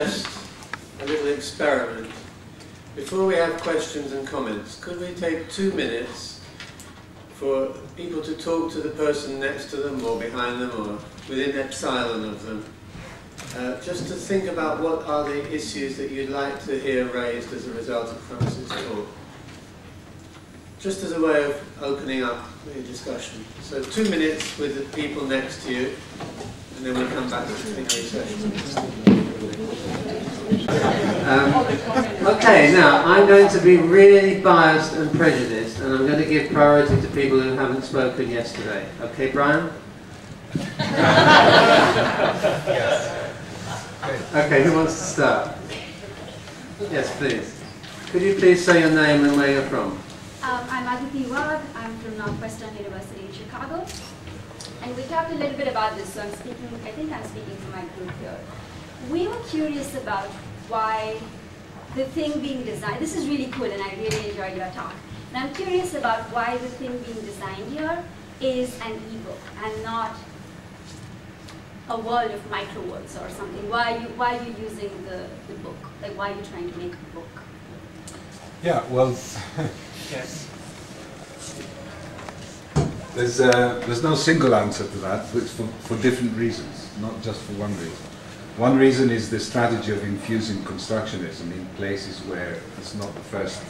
Just a little experiment. Before we have questions and comments, could we take 2 minutes for people to talk to the person next to them or behind them or within epsilon of them, just to think about what are the issues that you'd like to hear raised as a result of Francis' talk. Just as a way of opening up the discussion. So 2 minutes with the people next to you, and then we'll come back to the session. Okay, now I'm going to be really biased and prejudiced, and I'm going to give priority to people who haven't spoken yesterday. Okay, Brian? Yes. Okay, who wants to start? Yes, please. Could you please say your name and where you're from? I'm Aditi Wad. I'm from Northwestern University in Chicago. And we talked a little bit about this, so I think I'm speaking for my group here. We were curious about why the thing being designed, this is really cool and I really enjoyed your talk. And I'm curious about why the thing being designed here is an e-book and not a world of micro worlds or something. Why are you using the book? Like, why are you trying to make a book? Yeah, well, Yes. there's no single answer to that, but it's for different reasons, not just for one reason. One reason is the strategy of infusing constructionism in places where it's not the first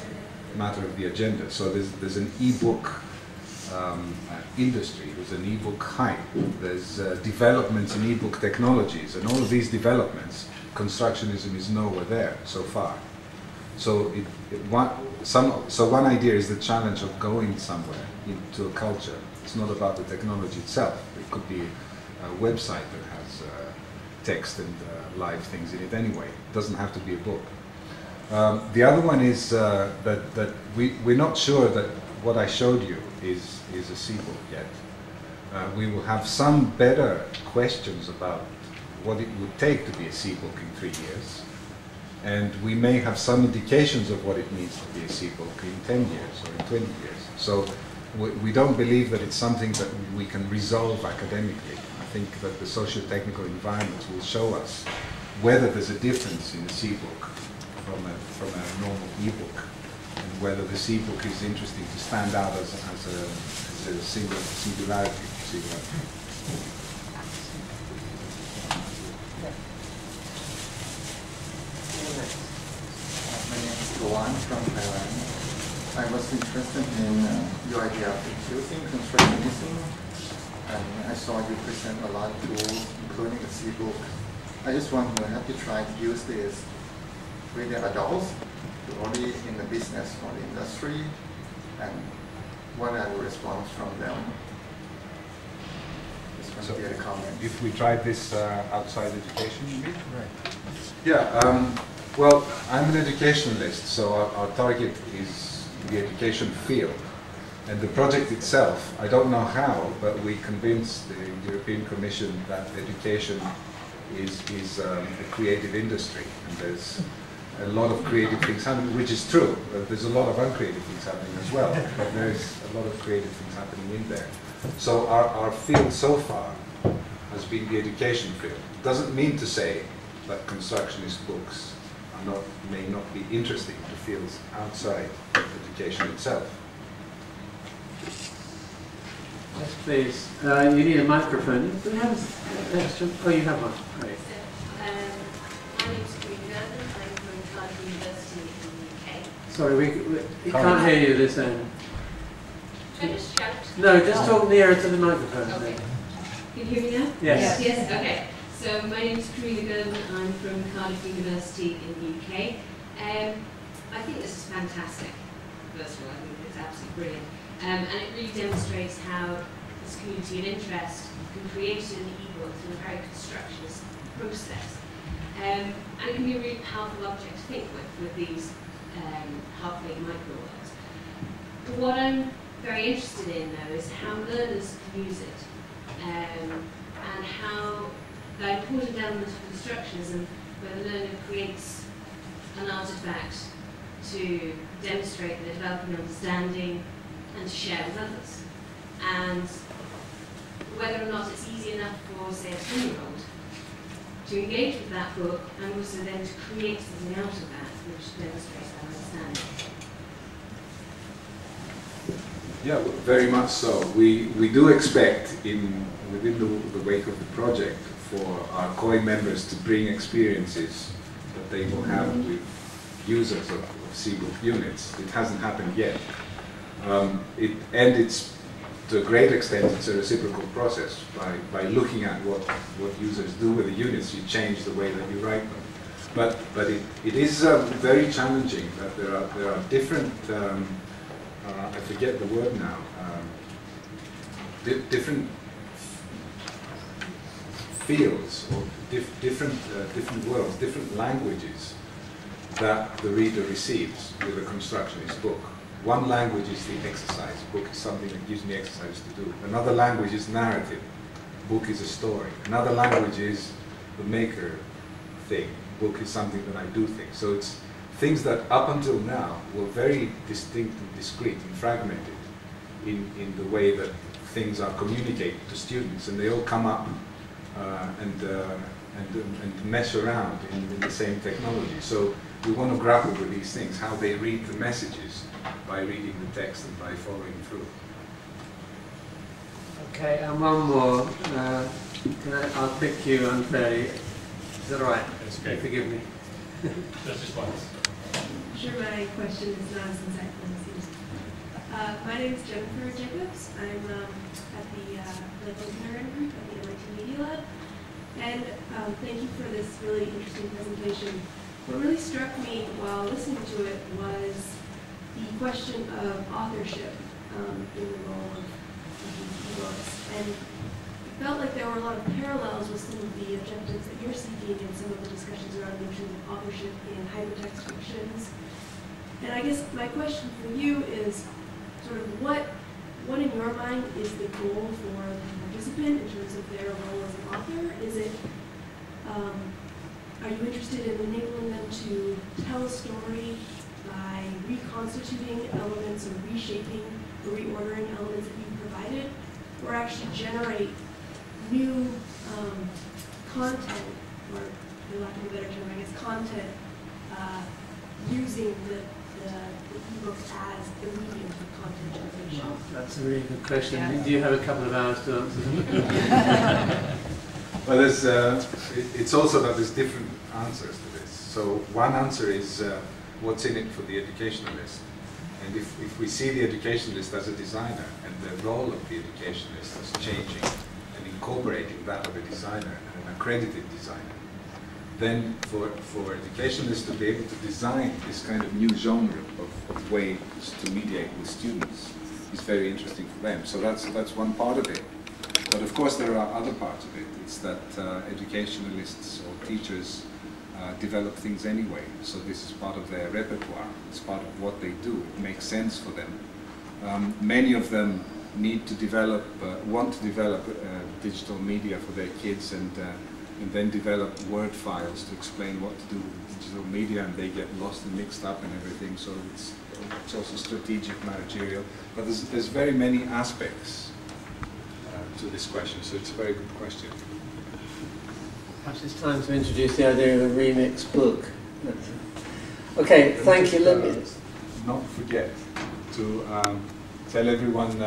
matter of the agenda. So there's an e-book industry, there's an e-book hype, there's developments in e-book technologies, and all of these developments, constructionism is nowhere there so far. So one idea is the challenge of going somewhere into a culture. It's not about the technology itself. It could be a website that has text and live things in it anyway. It doesn't have to be a book. The other one is that we're not sure that what I showed you is a C-book yet. We will have some better questions about what it would take to be a C-book in 3 years. And we may have some indications of what it means to be a C-book in 10 years or in 20 years. So we don't believe that it's something that we can resolve academically. I think that the socio-technical environments will show us whether there's a difference in a C-book from a normal e-book, and whether the C-book is interesting to stand out as a singularity. My name is Gowan from Thailand. I was interested in your idea of infusing constructionism, and I saw you present a lot of tools, including the C-book. I just want to know, have you tried to use this with the adults, only in the business or the industry, and what are the response from them? Just want to get a comment. If we tried this outside education, you mean? Right. Yeah. Well, I'm an educationalist, so our target is the education field. And the project itself, I don't know how, but we convinced the European Commission that education is a creative industry. And there's a lot of creative things happening, which is true. But there's a lot of uncreative things happening as well. But there's a lot of creative things happening in there. So our field so far has been the education field. It doesn't mean to say that constructionist books may not be interesting to fields outside education itself. Yes, please. You need a microphone. Do we have a question? Oh, you have one. Great. My name is Chronis Kynigos. I'm from Chronis University in the UK. Sorry, we can't hear you this end. Should I just shout? No, just talk nearer to the microphone. Okay. Can you hear me now? Yes. Yes, okay. So my name is Chronis Kynigos. I'm from Chronis University in the UK. I think this is fantastic. First of all, I think it's absolutely brilliant. And it really demonstrates how this community of interest can create an e-book through a very constructionist process. And it can be a really powerful object to think with these half-baked micro-worlds. What I'm very interested in, though, is how learners can use it, and how the important element of constructionism, where the learner creates an artifact to demonstrate that they're developing understanding and to share with others. And whether or not it's easy enough for, say, a 10-year-old to engage with that book and also then to create something out of that which demonstrates that understanding. Yeah, very much so. We do expect within the wake of the project for our COI members to bring experiences that they will have with users of C-Book units. It hasn't happened yet. It's to a great extent it's a reciprocal process. By looking at what users do with the units, you change the way that you write them. But it is very challenging that there are different I forget the word now. Different fields or different worlds, different languages that the reader receives with a constructionist book. One language is the exercise. Book is something that gives me exercise to do. Another language is narrative. Book is a story. Another language is the maker thing. Book is something that I do things. So it's things that up until now were very distinct and discrete and fragmented in the way that things are communicated to students, and they all come up and mesh around in the same technology. So we want to grapple with these things, how they read the messages by reading the text and by following through. Okay, and one more. I'll pick you unfairly. Is that all right? That's okay. Forgive me. That's just fine. Sure, my question is not as insightful as yours. My name is Jennifer Jacobs. I'm at the Lifelong Kindergarten Group at the MIT Media Lab. And thank you for this really interesting presentation. What really struck me while listening to it was the question of authorship in the role of these e-books. And it felt like there were a lot of parallels with some of the objectives that you're seeking in some of the discussions around the notion of authorship in hypertext fictions. And I guess my question for you is sort of what in your mind is the goal for the participant in terms of their role as an author? Is it, are you interested in enabling them to tell a story by reconstituting elements or reshaping or reordering elements that you've provided, or actually generate new content, or for lack of a better term, I guess, content using the e-book as a medium for content generation? Well, that's a really good question. Yeah. Do you have a couple of hours to answer them? Well, it's also that there's different answers to this. So one answer is what's in it for the educationalist. And if we see the educationalist as a designer and the role of the educationalist as changing and incorporating that of a designer and an accredited designer, then for educationalists to be able to design this kind of new genre of ways to mediate with students is very interesting for them. So that's one part of it. But of course there are other parts of it. It's that educationalists or teachers develop things anyway. So this is part of their repertoire. It's part of what they do. It makes sense for them. Many of them need to develop, want to develop digital media for their kids and then develop Word files to explain what to do with digital media, and they get lost and mixed up and everything. So it's also strategic, managerial. But there's very many aspects to this question. So it's a very good question. Perhaps it's time to introduce the idea of a remix book. Okay, thank you. Let me not forget to tell everyone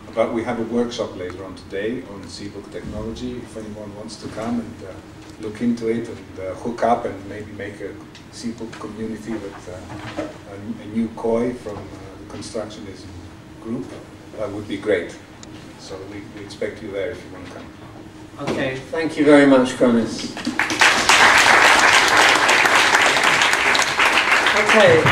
about we have a workshop later on today on C-Book technology. If anyone wants to come and look into it and hook up and maybe make a C-Book community with a new COI from the Constructionism group, that would be great. So we expect you there if you want to come. Okay, thank you very much, Chronis. Okay.